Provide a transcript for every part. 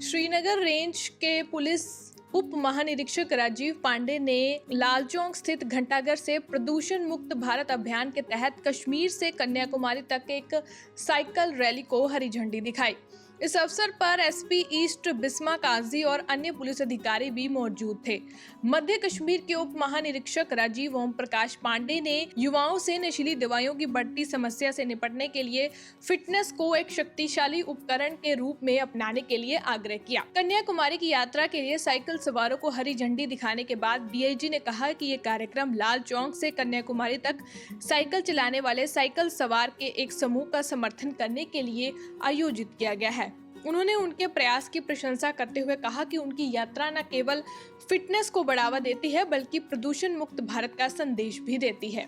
Srinagar range के police उप महानिरीक्षक राजीव पांडे ने लाल चौक स्थित घंटाघर से प्रदूषण मुक्त भारत अभियान के तहत कश्मीर से कन्याकुमारी तक एक साइकिल रैली को हरी झंडी दिखाई। इस अवसर पर एसपी ईस्ट बिस्मा काजी और अन्य पुलिस अधिकारी भी मौजूद थे। मध्य कश्मीर के उप महानिरीक्षक राजीव ओम प्रकाश पांडे ने युवाओं से नशीली दवाइयों की बढ़ती समस्या से निपटने के लिए फिटनेस को एक शक्तिशाली उपकरण के रूप में अपनाने के लिए आग्रह किया। कन्याकुमारी की यात्रा के लिए साइकिल सवारों को हरी झंडी दिखाने के बाद डीआईजी ने कहा कि ये कार्यक्रम लाल चौक से कन्याकुमारी तक साइकिल चलाने वाले साइकिल सवार के एक समूह का समर्थन करने के लिए आयोजित किया गया है। उन्होंने उनके प्रयास की प्रशंसा करते हुए कहा कि उनकी यात्रा न केवल फिटनेस को बढ़ावा देती है बल्कि प्रदूषण मुक्त भारत का संदेश भी देती है।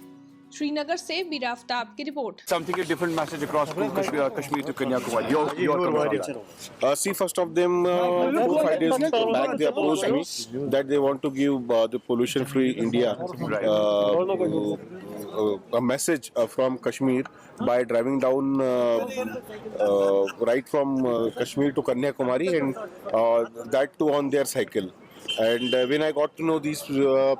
श्रीनगर से मीरा आफ्ताब की report. Something a different message across from Kashmir to Kanyakumari. Your See, first of them, 4-5 days back, they approached me that they want to give the pollution-free India a message from Kashmir by driving down right from Kashmir to Kanyakumari, and that too on their cycle. And when I got to know these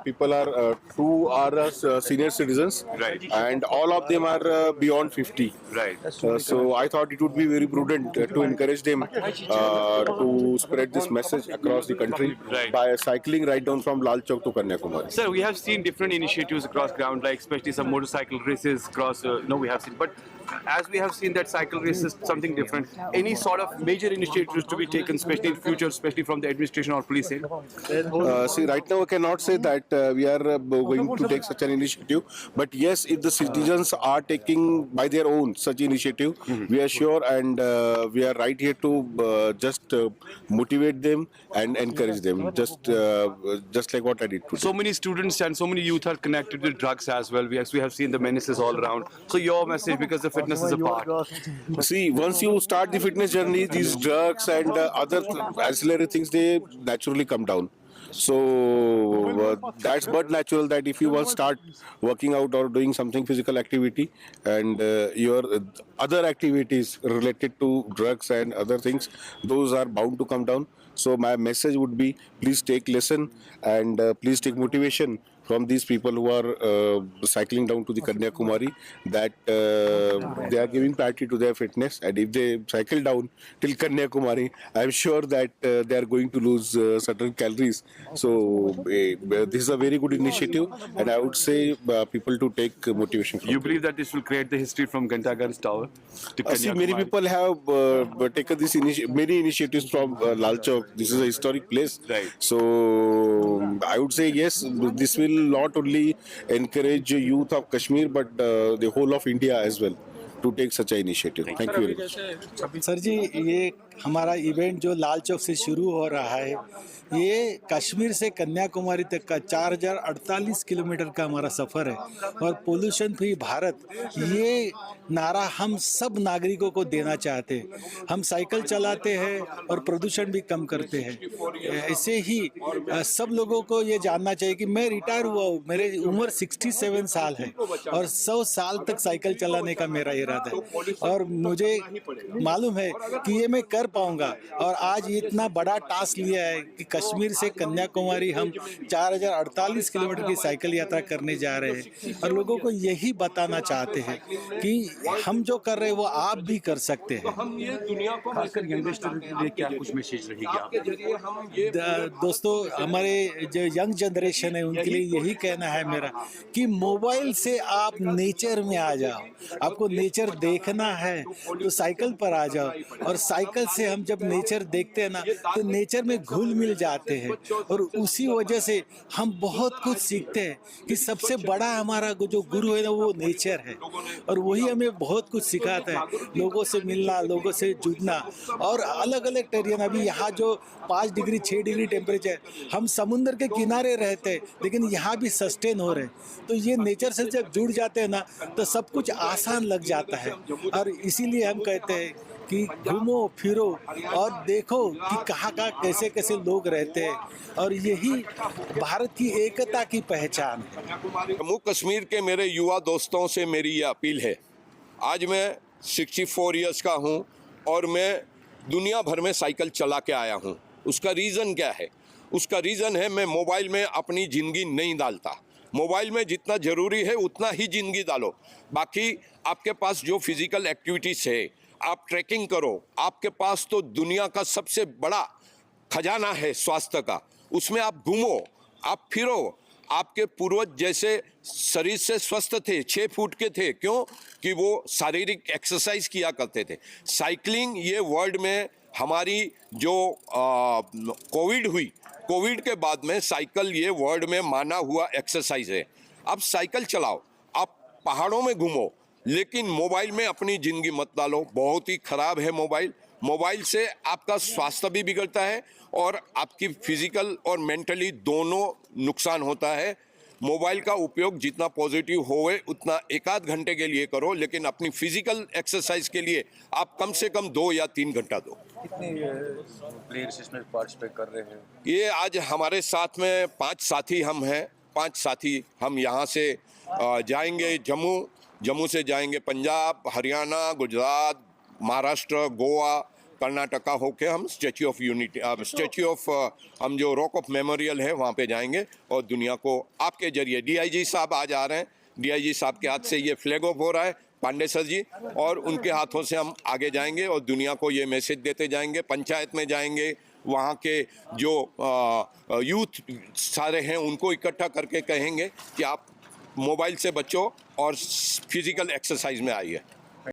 people are two are senior citizens, Right. and all of them are beyond 50. right. So I thought it would be very prudent to encourage them to spread this message across the country Right. by cycling right down from Lal Chowk to Kanyakumari. Sir, we have seen different initiatives across ground, like especially some motorcycle races across. We have seen, but as we have seen that cycle race is something different. Any sort of major initiatives to be taken, especially in future, especially from the administration or police end? See, right now I cannot say that we are going to take such an initiative. But yes, if the citizens are taking by their own such initiative, we are sure, and we are right here to just motivate them and encourage them, just like what I did today. So many students and so many youth are connected with drugs as well. We have seen the menaces all around. So your message, because the fitness is a part. See, once you start the fitness journey, these drugs and other ancillary things, they naturally come down. So that's but natural that if you will start working out or doing something physical activity, and your other activities related to drugs and other things, those are bound to come down. So my message would be, please take lesson and please take motivation from these people who are cycling down to the Kanyakumari, that they are giving priority to their fitness, and if they cycle down till Kanyakumari, I am sure that they are going to lose certain calories. So this is a very good initiative, and I would say people to take motivation from You it. believe that this will create the history from Ghantaghar's tower to See, many Kanyakumari? people have taken this many initiatives from Lal Chowk. This is a historic place. Right. So I would say yes, this will not only encourage youth of Kashmir but the whole of India as well to take such an initiative. Thank you very much. Sir ji, ये हमारा event जो लाल चौक से शुरू हो रहा है, ये कश्मीर से कन्याकुमारी तक का 4048 किलोमीटर का हमारा सफ़र है, और पोल्यूशन फ्री भारत, ये नारा हम सब नागरिकों को देना चाहते हैं। हम साइकिल चलाते हैं और प्रदूषण भी कम करते हैं। ऐसे ही सब लोगों को ये जानना चाहिए कि मैं रिटायर हुआ हूँ, मेरी उम्र 67 साल है और 100 साल तक साइकिल चलाने का मेरा इरादा है, और मुझे मालूम है कि ये मैं कर पाऊंगा। और आज इतना बड़ा टास्क लिया है कि कश्मीर से कन्याकुमारी हम 4048 किलोमीटर की साइकिल यात्रा करने जा रहे हैं, और लोगों को यही बताना चाहते हैं कि हम जो कर रहे हैं वो आप भी कर सकते हैं। खासकर यंगस्टर के लिए क्या कुछ मैसेज रहेगी? दोस्तों, हमारे जो यंग जनरेशन है उनके लिए यही कहना है मेरा कि मोबाइल से आप नेचर में आ जाओ। आपको नेचर देखना है तो साइकिल पर आ जाओ, और साइकिल से हम जब नेचर देखते हैं ना तो नेचर में घुल मिल जाते हैं, और उसी वजह से हम बहुत कुछ सीखते हैं कि सबसे बड़ा हमारा जो गुरु है ना वो नेचर है, और वही हमें बहुत कुछ सिखाता है। लोगों से मिलना, लोगों से जुड़ना, और अलग अलग टेरियन। अभी यहाँ जो 5 डिग्री 6 डिग्री टेम्परेचर, हम समुद्र के किनारे रहते हैं लेकिन यहाँ भी सस्टेन हो रहे हैं। तो ये नेचर से जब जुड़ जाते हैं ना तो सब कुछ आसान लग जाता है, और इसीलिए हम कहते हैं कि घूमो फिरो और देखो कि कहाँ कैसे कैसे लोग रहते हैं, और यही भारत की एकता की पहचान है। जम्मू कश्मीर के मेरे युवा दोस्तों से मेरी ये अपील है। आज मैं 64 इयर्स का हूँ और मैं दुनिया भर में साइकिल चला के आया हूँ। उसका रीज़न क्या है? उसका रीज़न है मैं मोबाइल में अपनी ज़िंदगी नहीं डालता। मोबाइल में जितना ज़रूरी है उतना ही ज़िंदगी डालो। बाकी आपके पास जो फिज़िकल एक्टिविटीज़ है, आप ट्रैकिंग करो। आपके पास तो दुनिया का सबसे बड़ा खजाना है स्वास्थ्य का। उसमें आप घूमो, आप फिरो। आपके पूर्वज जैसे शरीर से स्वस्थ थे, 6 फुट के थे, क्यों? कि वो शारीरिक एक्सरसाइज किया करते थे। साइकिलिंग ये वर्ल्ड में हमारी जो कोविड हुई, कोविड के बाद में साइकिल ये वर्ल्ड में माना हुआ एक्सरसाइज है। अब साइकिल चलाओ, आप पहाड़ों में घूमो, लेकिन मोबाइल में अपनी ज़िंदगी मत डालो। बहुत ही ख़राब है मोबाइल। मोबाइल से आपका स्वास्थ्य भी बिगड़ता है और आपकी फिजिकल और मेंटली दोनों नुकसान होता है। मोबाइल का उपयोग जितना पॉजिटिव होवे उतना 1 आध घंटे के लिए करो, लेकिन अपनी फिजिकल एक्सरसाइज के लिए आप कम से कम 2 या 3 घंटा दो। कितने प्लेयर्स इसमें पार्टिसिपेट कर रहे हैं? ये आज हमारे साथ में 5 साथी हम हैं। 5 साथी हम यहाँ से जाएंगे जम्मू से जाएंगे पंजाब, हरियाणा, गुजरात, महाराष्ट्र, गोवा, कर्नाटका होके हम statue of unity, statue of हम जो रॉक ऑफ मेमोरियल है वहाँ पे जाएंगे और दुनिया को आपके जरिए डीआईजी साहब आज आ रहे हैं। डीआईजी साहब के हाथ से ये फ्लैग ऑफ हो रहा है, पांडे सर जी, और उनके हाथों से हम आगे जाएंगे और दुनिया को ये मैसेज देते जाएंगे। पंचायत में जाएंगे, वहाँ के जो यूथ सारे हैं उनको इकट्ठा करके कहेंगे कि आप मोबाइल से बचो और फिजिकल एक्सरसाइज में आइए।